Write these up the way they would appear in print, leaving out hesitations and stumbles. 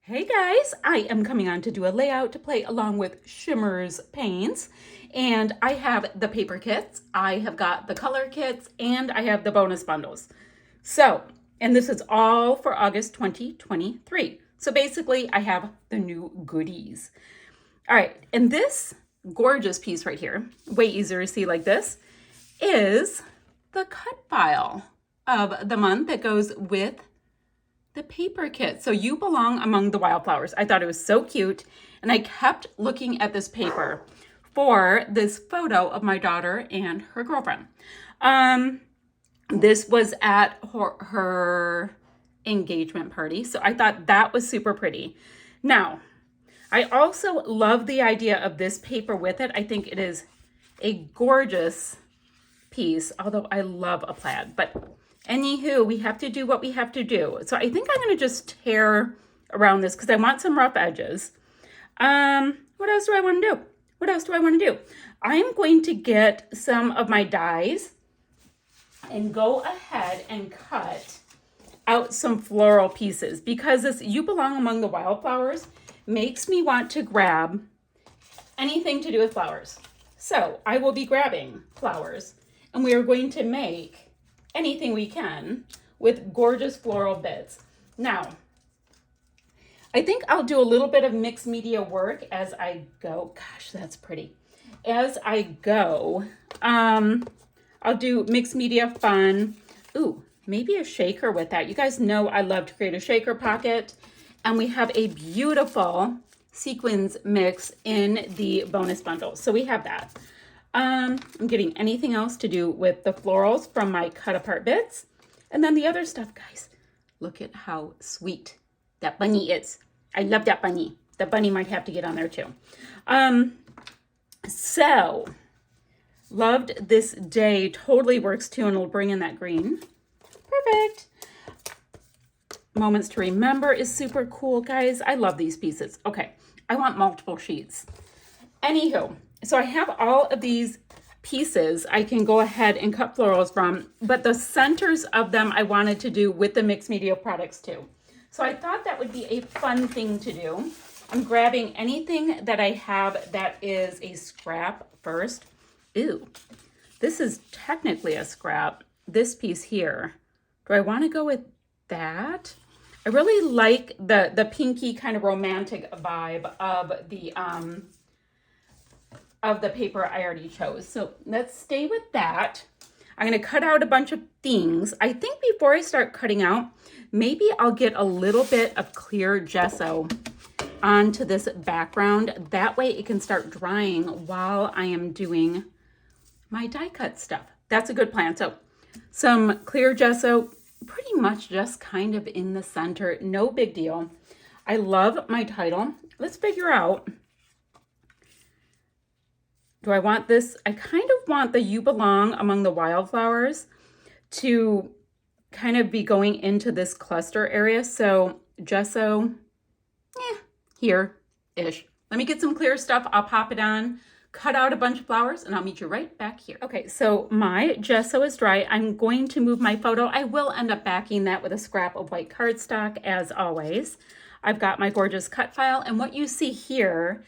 Hey guys, I am coming on to do a layout to play along with Shimmerz paints. And I have the paper kits, I have got the color kits, and I have the bonus bundles. So, and this is all for August 2023. So basically I have the new goodies. All right, and this gorgeous piece right here, way easier to see like this, is the cut file of the month that goes with the paper kit. So you belong among the wildflowers. I thought it was so cute. And I kept looking at this paper for this photo of my daughter and her girlfriend. This was at her engagement party. So I thought that was super pretty. Now, I also love the idea of this paper with it. I think it is a gorgeous piece, although I love a plaid. But anywho, we have to do what we have to do. So I think I'm going to just tear around this because I want some rough edges. What else do I want to do? What else do I want to do? I'm going to get some of my dies and go ahead and cut out some floral pieces because this You Belong Among the Wildflowers makes me want to grab anything to do with flowers. So I will be grabbing flowers and we are going to make anything we can with gorgeous floral bits. Now, I think I'll do a little bit of mixed media work as I go. Gosh, that's pretty. As I go, I'll do mixed media fun. Ooh, maybe a shaker with that. You guys know I love to create a shaker pocket. And we have a beautiful sequins mix in the bonus bundle. So we have that. I'm getting anything else to do with the florals from my cut apart bits. And then the other stuff, guys, look at how sweet that bunny is. I love that bunny. The bunny might have to get on there too. So loved this day. Totally works too, and it'll bring in that green. Perfect. Moments to Remember is super cool, guys. I love these pieces. Okay, I want multiple sheets. Anywho, so I have all of these pieces I can go ahead and cut florals from, but the centers of them I wanted to do with the mixed media products too. So I thought that would be a fun thing to do. I'm grabbing anything that I have that is a scrap first. Ooh, this is technically a scrap, this piece here. Do I want to go with that? I really like the pinky kind of romantic vibe of the paper I already chose. So let's stay with that. I'm going to cut out a bunch of things. I think before I start cutting out, maybe I'll get a little bit of clear gesso onto this background. That way it can start drying while I am doing my die cut stuff. That's a good plan. So some clear gesso, pretty much just kind of in the center. No big deal. I love my title. Let's figure out, do I want this? I kind of want the You Belong Among the Wildflowers to kind of be going into this cluster area. So gesso, here-ish. Let me get some clear stuff. I'll pop it on, cut out a bunch of flowers, and I'll meet you right back here. Okay, so my gesso is dry. I'm going to move my photo. I will end up backing that with a scrap of white cardstock, as always. I've got my gorgeous cut file, and what you see here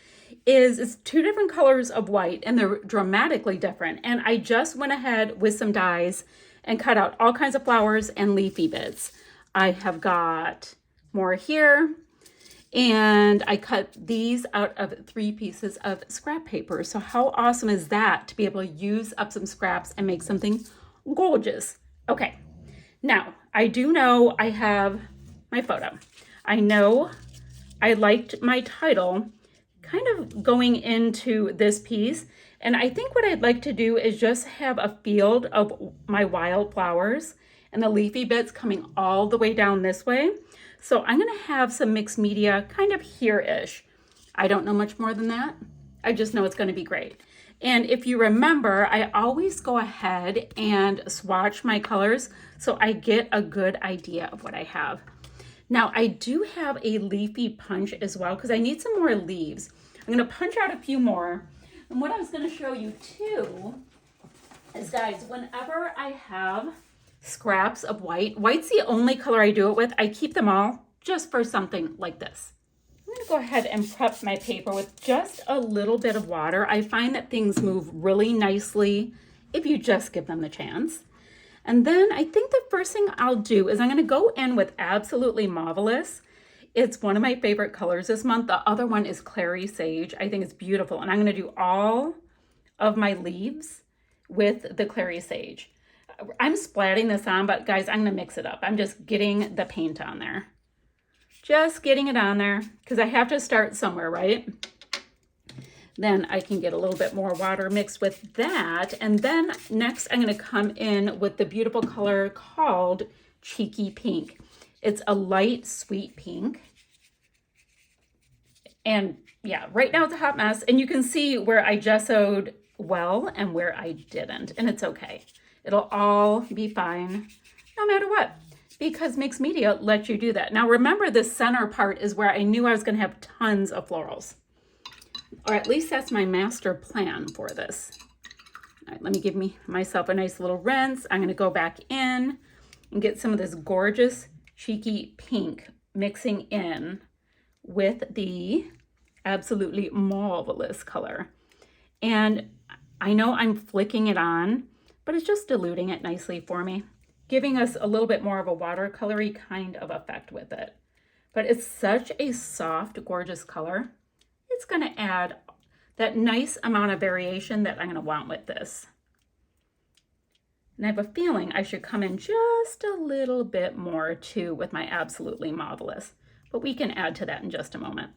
is it's two different colors of white, and they're dramatically different. And I just went ahead with some dies and cut out all kinds of flowers and leafy bits. I have got more here, and I cut these out of 3 pieces of scrap paper. So how awesome is that to be able to use up some scraps and make something gorgeous? Okay, now I do know I have my photo. I know I liked my title kind of going into this piece. And I think what I'd like to do is just have a field of my wildflowers and the leafy bits coming all the way down this way. So I'm going to have some mixed media kind of here-ish. I don't know much more than that. I just know it's going to be great. And if you remember, I always go ahead and swatch my colors so I get a good idea of what I have. Now, I do have a leafy punch as well because I need some more leaves. I'm going to punch out a few more. And what I was going to show you too is, guys, whenever I have scraps of white, white's the only color I do it with. I keep them all just for something like this. go ahead and prep my paper with just a little bit of water. I find that things move really nicely if you just give them the chance. And then I think the first thing I'll do is I'm going to go in with Absolutely Marvelous. It's one of my favorite colors this month. The other one is Clary Sage. I think it's beautiful. And I'm going to do all of my leaves with the Clary Sage. I'm splatting this on, but guys, I'm going to mix it up. I'm just getting the paint on there. Just getting it on there because I have to start somewhere, right? Then I can get a little bit more water mixed with that. And then next I'm going to come in with the beautiful color called Cheeky Pink. It's a light, sweet pink. And yeah, right now it's a hot mess. And you can see where I gessoed well and where I didn't. And it's okay. It'll all be fine no matter what, because mixed media lets you do that. Now remember, the center part is where I knew I was going to have tons of florals. Or at least that's my master plan for this. All right, let me give myself a nice little rinse. I'm going to go back in and get some of this gorgeous cheeky pink mixing in with the Absolutely Marvelous color. And I know I'm flicking it on, but it's just diluting it nicely for me, giving us a little bit more of a watercolory kind of effect with it. But it's such a soft, gorgeous color. It's going to add that nice amount of variation that I'm going to want with this. And I have a feeling I should come in just a little bit more too with my Absolutely Marvelous, but we can add to that in just a moment.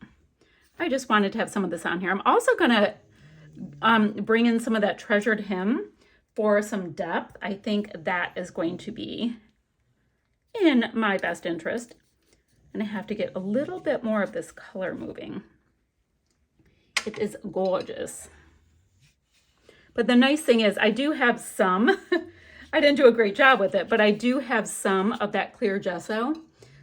I just wanted to have some of this on here. I'm also going to bring in some of that Treasured Hymn for some depth. I think that is going to be in my best interest. And I have to get a little bit more of this color moving. It is gorgeous. But the nice thing is I do have some, I didn't do a great job with it, but I do have some of that clear gesso.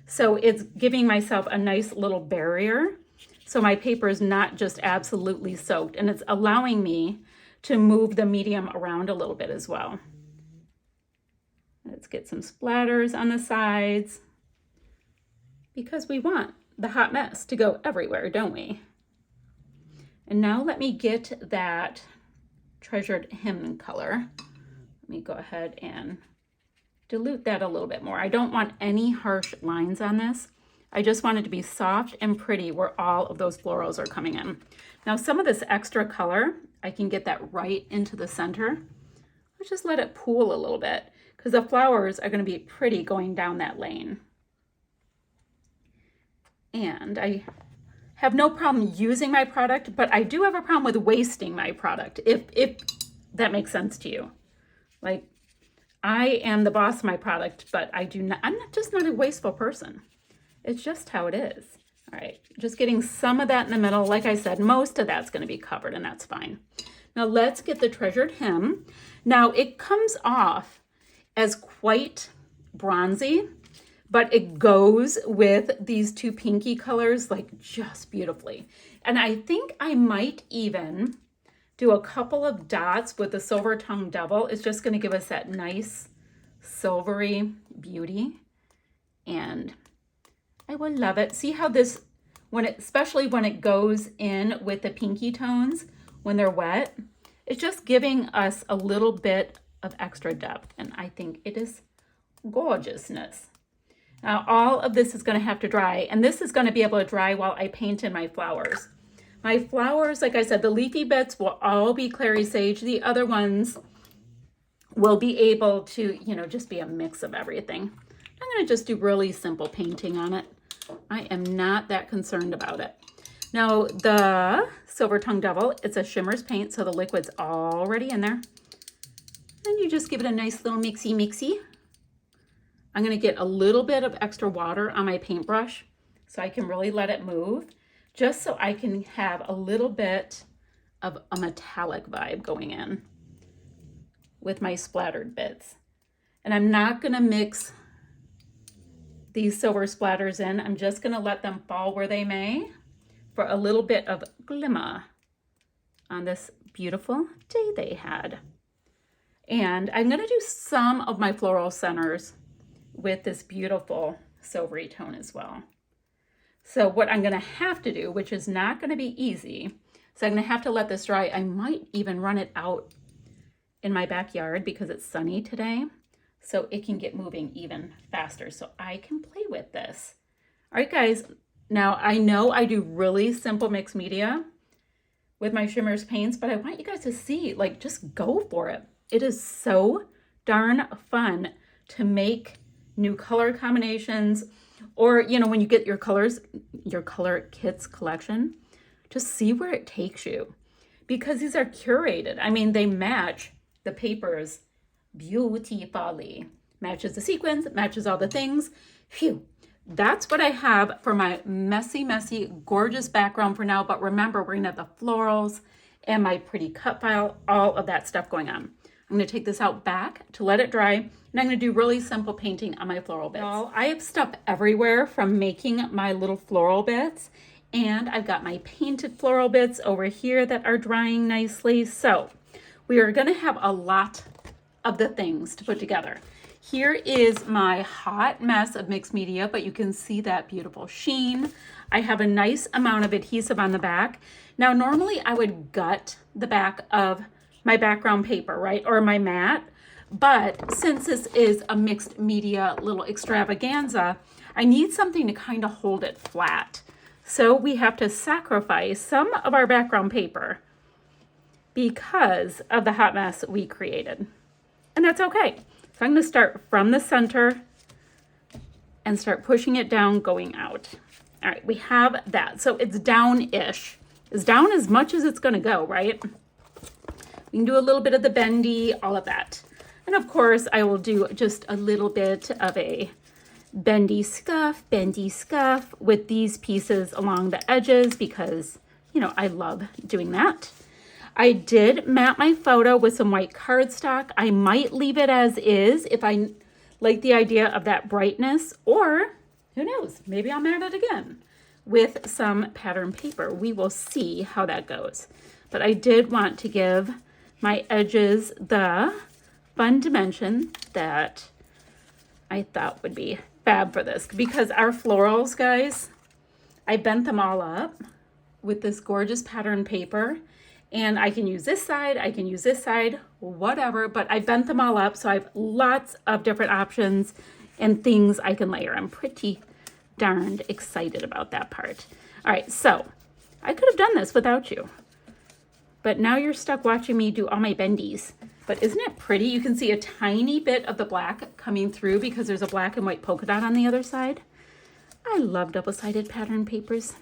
So it's giving myself a nice little barrier. So my paper is not just absolutely soaked, and it's allowing me to move the medium around a little bit as well. Let's get some splatters on the sides because we want the hot mess to go everywhere, don't we? And now let me get that Treasured Hymn color. Let me go ahead and dilute that a little bit more. I don't want any harsh lines on this. I just want it to be soft and pretty where all of those florals are coming in. Now some of this extra color, I can get that right into the center. Let's just let it pool a little bit because the flowers are going to be pretty going down that lane. And I have no problem using my product, but I do have a problem with wasting my product, if that makes sense to you. Like, I am the boss of my product, but I'm just not a wasteful person. It's just how it is. All right, just getting some of that in the middle. Like I said, most of that's going to be covered, and that's fine. Now let's get the Treasured Hymn. Now it comes off as quite bronzy, but it goes with these two pinky colors like just beautifully. And I think I might even do a couple of dots with the Silver Tongue Devil. It's just going to give us that nice silvery beauty. And I will love it. See how this, especially when it goes in with the pinky tones, when they're wet, it's just giving us a little bit of extra depth. And I think it is gorgeousness. Now, all of this is going to have to dry, and this is going to be able to dry while I paint in my flowers. My flowers, like I said, the leafy bits will all be Clary Sage. The other ones will be able to, just be a mix of everything. I'm going to just do really simple painting on it. I am not that concerned about it. Now, the Silver Tongue Devil, it's a Shimmerz paint, so the liquid's already in there. And you just give it a nice little mixy. I'm going to get a little bit of extra water on my paintbrush so I can really let it move, just so I can have a little bit of a metallic vibe going in with my splattered bits. And I'm not going to mix these silver splatters in. I'm just going to let them fall where they may for a little bit of glimmer on this beautiful day they had. And I'm going to do some of my floral centers with this beautiful silvery tone as well. So what I'm gonna have to do, which is not gonna be easy, so I'm gonna have to let this dry. I might even run it out in my backyard because it's sunny today, so it can get moving even faster, so I can play with this. All right, guys, now I know I do really simple mixed media with my Shimmerz paints, but I want you guys to see, like, just go for it. It is so darn fun to make new color combinations, or, you know, when you get your colors, your color kits collection, just see where it takes you, because these are curated. I mean, they match the papers beautifully. Matches the sequins, matches all the things. Phew. That's what I have for my messy, messy, gorgeous background for now. But remember, we're gonna have the florals and my pretty cut file, all of that stuff going on. I'm gonna take this out back to let it dry, and I'm gonna do really simple painting on my floral bits. Well, I have stuff everywhere from making my little floral bits, and I've got my painted floral bits over here that are drying nicely. So we are gonna have a lot of the things to put together. Here is my hot mess of mixed media, but you can see that beautiful sheen. I have a nice amount of adhesive on the back. Now, normally I would gut the back of my background paper, right? Or my mat. But since this is a mixed media little extravaganza, I need something to kind of hold it flat. So we have to sacrifice some of our background paper because of the hot mess we created. And that's okay. So I'm going to start from the center and start pushing it down, going out. All right, we have that. So it's down-ish. It's down as much as it's going to go, right? We can do a little bit of the bendy, all of that. And of course, I will do just a little bit of a bendy scuff with these pieces along the edges because, you know, I love doing that. I did map my photo with some white cardstock. I might leave it as is if I like the idea of that brightness, or who knows, maybe I'll mat it again with some pattern paper. We will see how that goes. But I did want to give my edges the fun dimension that I thought would be fab for this, because our florals, guys, I bent them all up with this gorgeous pattern paper. And I can use this side, I can use this side, whatever, but I bent them all up, so I have lots of different options and things I can layer. I'm pretty darned excited about that part. All right, so I could have done this without you, but now you're stuck watching me do all my bendies. But isn't it pretty? You can see a tiny bit of the black coming through because there's a black and white polka dot on the other side. I love double-sided pattern papers.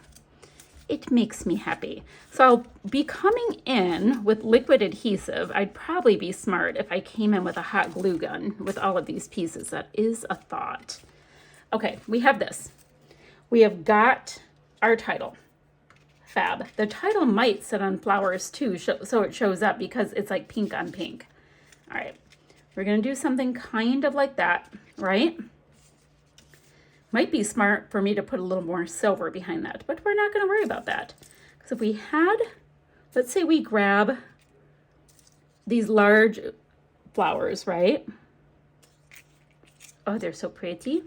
It makes me happy. So I'll be coming in with liquid adhesive. I'd probably be smart if I came in with a hot glue gun with all of these pieces. That is a thought. Okay, we have this. We have got our title. Fab. The title might sit on flowers too, so it shows up because it's like pink on pink. All right, we're gonna do something kind of like that, right? Might be smart for me to put a little more silver behind that, but we're not going to worry about that. Because if we had, let's say we grab these large flowers, right? Oh, they're so pretty.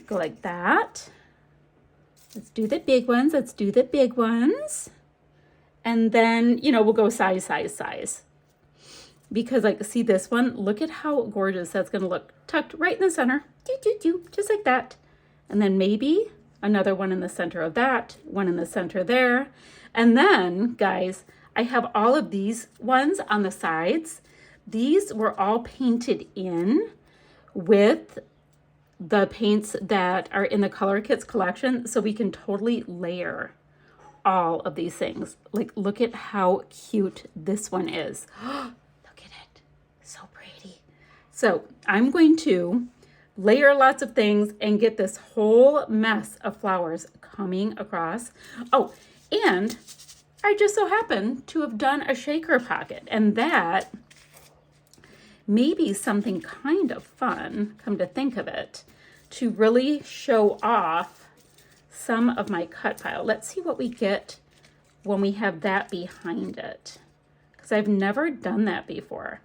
Go like that. Let's do the big ones. Let's do the big ones. And then, you know, we'll go size. Because like, see this one? Look at how gorgeous that's going to look. Tucked right in the center. Just like that. And then maybe another one in the center of that, one in the center there. And then, guys, I have all of these ones on the sides. These were all painted in with the paints that are in the Color Kits collection, so we can totally layer all of these things. Like, look at how cute this one is. Look at it. So pretty. So I'm going to layer lots of things and get this whole mess of flowers coming across. Oh, and I just so happen to have done a shaker pocket, and that may be something kind of fun, come to think of it, to really show off some of my cut file. Let's see what we get when we have that behind it, because I've never done that before.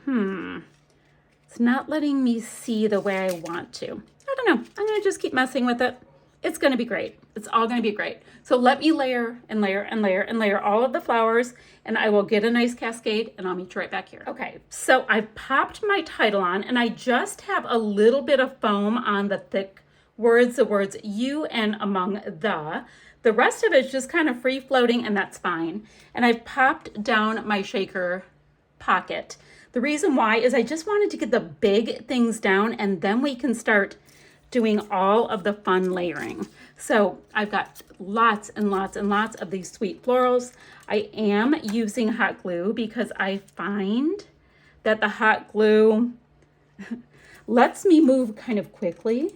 It's not letting me see the way I want to. I don't know. I'm going to just keep messing with it. It's going to be great. It's all going to be great. So let me layer and layer and layer and layer all of the flowers, and I will get a nice cascade, and I'll meet you right back here. Okay, so I've popped my title on, and I just have a little bit of foam on the thick words, the words you and among the. The rest of it is just kind of free floating, and that's fine. And I've popped down my shaker pocket. The reason why is I just wanted to get the big things down, and then we can start doing all of the fun layering. So I've got lots and lots and lots of these sweet florals. I am using hot glue because I find that the hot glue lets me move kind of quickly.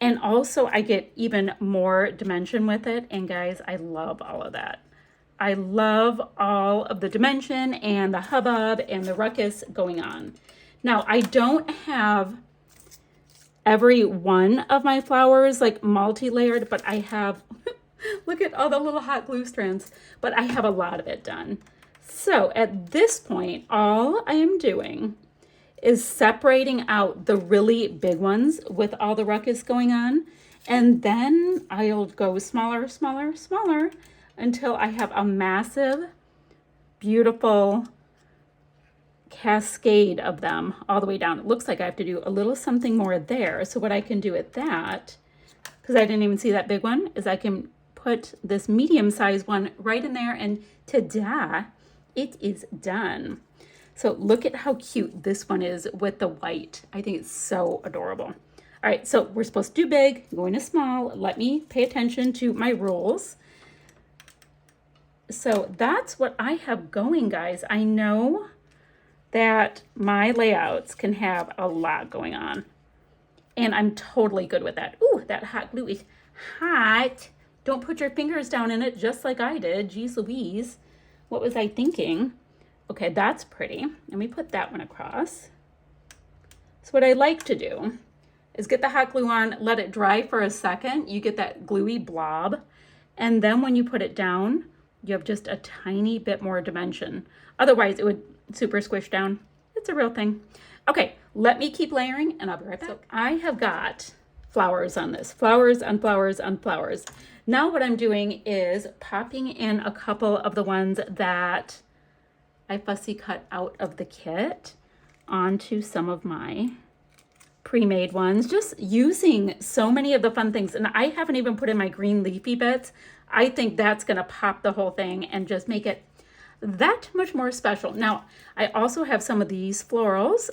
And also I get even more dimension with it. And guys, I love all of that. I love all of the dimension and the hubbub and the ruckus going on. Now, I don't have every one of my flowers like multi-layered, but I have, look at all the little hot glue strands, but I have a lot of it done. So at this point, all I am doing is separating out the really big ones with all the ruckus going on. And then I'll go smaller, smaller, smaller until I have a massive, beautiful cascade of them all the way down. It looks like I have to do a little something more there. So what I can do with that, because I didn't even see that big one, is I can put this medium-sized one right in there, and ta-da, it is done. So look at how cute this one is with the white. I think it's so adorable. All right, so we're supposed to do big, going to small. Let me pay attention to my rules. So that's what I have going, guys. I know that my layouts can have a lot going on, and I'm totally good with that. Ooh, that hot glue is hot. Don't put your fingers down in it just like I did. Jeez Louise, what was I thinking? Okay, that's pretty. Let me put that one across. So what I like to do is get the hot glue on, let it dry for a second. You get that gluey blob, and then when you put it down, you have just a tiny bit more dimension. Otherwise, it would super squish down. It's a real thing. Okay, let me keep layering, and I'll be right back. So I have got flowers on this. Flowers on flowers on flowers. Now what I'm doing is popping in a couple of the ones that I fussy cut out of the kit onto some of my pre-made ones, just using so many of the fun things. And I haven't even put in my green leafy bits. I think that's going to pop the whole thing and just make it that much more special. Now, I also have some of these florals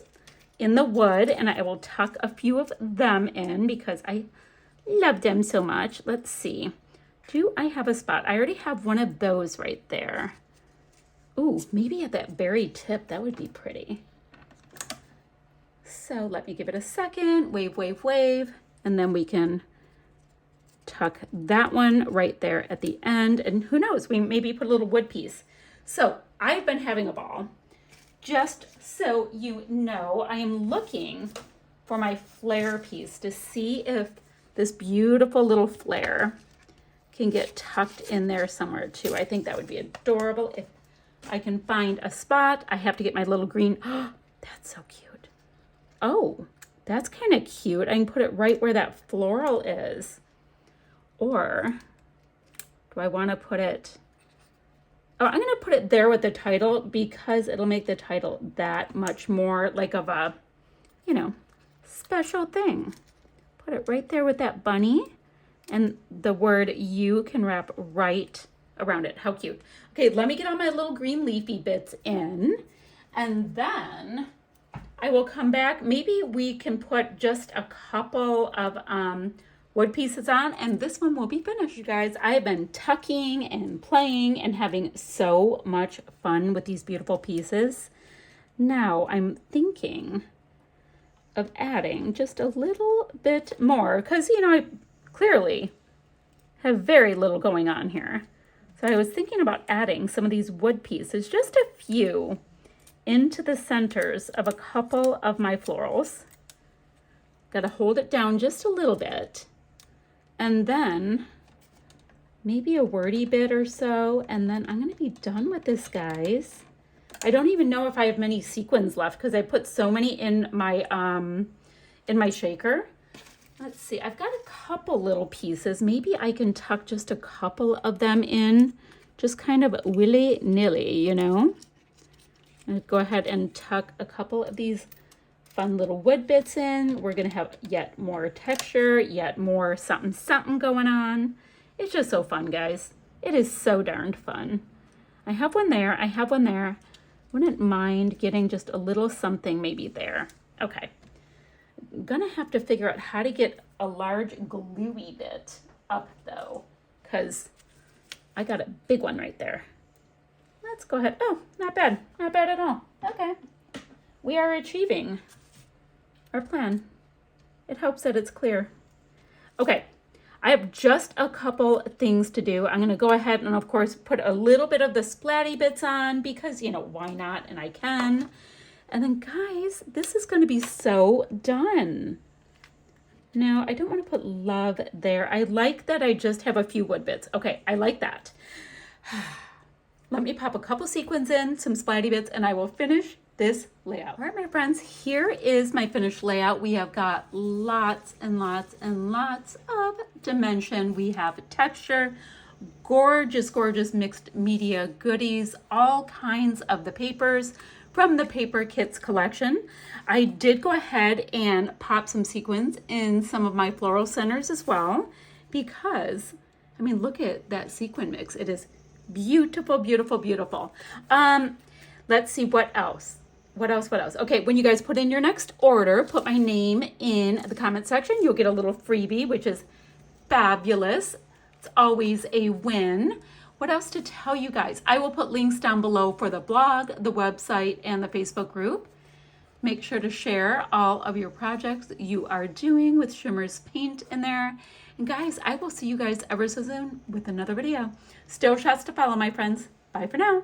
in the wood, and I will tuck a few of them in because I love them so much. Let's see. Do I have a spot? I already have one of those right there. Ooh, maybe at that very tip, that would be pretty. So let me give it a second. Wave, wave, wave. And then we can tuck that one right there at the end. And who knows, we maybe put a little wood piece. So I've been having a ball. Just so you know, I am looking for my flare piece to see if this beautiful little flare can get tucked in there somewhere too. I think that would be adorable if I can find a spot. I have to get my little green. Oh, that's so cute. Oh, that's kind of cute. I can put it right where that floral is. Or do I want to put it? Oh, I'm going to put it there with the title because it'll make the title that much more like of a, you know, special thing. Put it right there with that bunny, and the word you can wrap right around it. How cute. Okay, let me get all my little green leafy bits in, and then I will come back. Maybe we can put just a couple of wood pieces on, and this one will be finished. You guys, I have been tucking and playing and having so much fun with these beautiful pieces. Now I'm thinking of adding just a little bit more because, you know, I clearly have very little going on here. So I was thinking about adding some of these wood pieces, just a few, into the centers of a couple of my florals. Got to hold it down just a little bit. And then maybe a wordy bit or so. And then I'm going to be done with this, guys. I don't even know if I have many sequins left because I put so many in my shaker. Let's see, I've got a couple little pieces. Maybe I can tuck just a couple of them in, just kind of willy-nilly, you know? I'll go ahead and tuck a couple of these fun little wood bits in. We're gonna have yet more texture, yet more something something going on. It's just so fun, guys. It is so darned fun. I have one there, I have one there. Wouldn't mind getting just a little something maybe there. Okay, I'm gonna have to figure out how to get a large gluey bit up though, because I got a big one right there. Let's go ahead. Oh, not bad at all. Okay, we are achieving our plan. It helps that it's clear. Okay, I have just a couple things to do. I'm gonna go ahead and of course put a little bit of the splatty bits on because, you know, why not? And I can. And then guys, this is gonna be so done. Now, I don't wanna put love there. I like that I just have a few wood bits. Okay, I like that. Let me pop a couple sequins in, some splatty bits, and I will finish this layout. All right, my friends, here is my finished layout. We have got lots and lots and lots of dimension. We have texture, gorgeous, gorgeous mixed media goodies, all kinds of the papers from the Paper Kitz collection. I did go ahead and pop some sequins in some of my floral centers as well, because, I mean, look at that sequin mix. It is beautiful, beautiful, beautiful. Let's see what else. What else? Okay, when you guys put in your next order, put my name in the comment section. You'll get a little freebie, which is fabulous. It's always a win. What else to tell you guys? I will put links down below for the blog, the website, and the Facebook group. Make sure to share all of your projects that you are doing with Shimmerz paint in there. And guys, I will see you guys ever so soon with another video. Still shots to follow, my friends. Bye for now.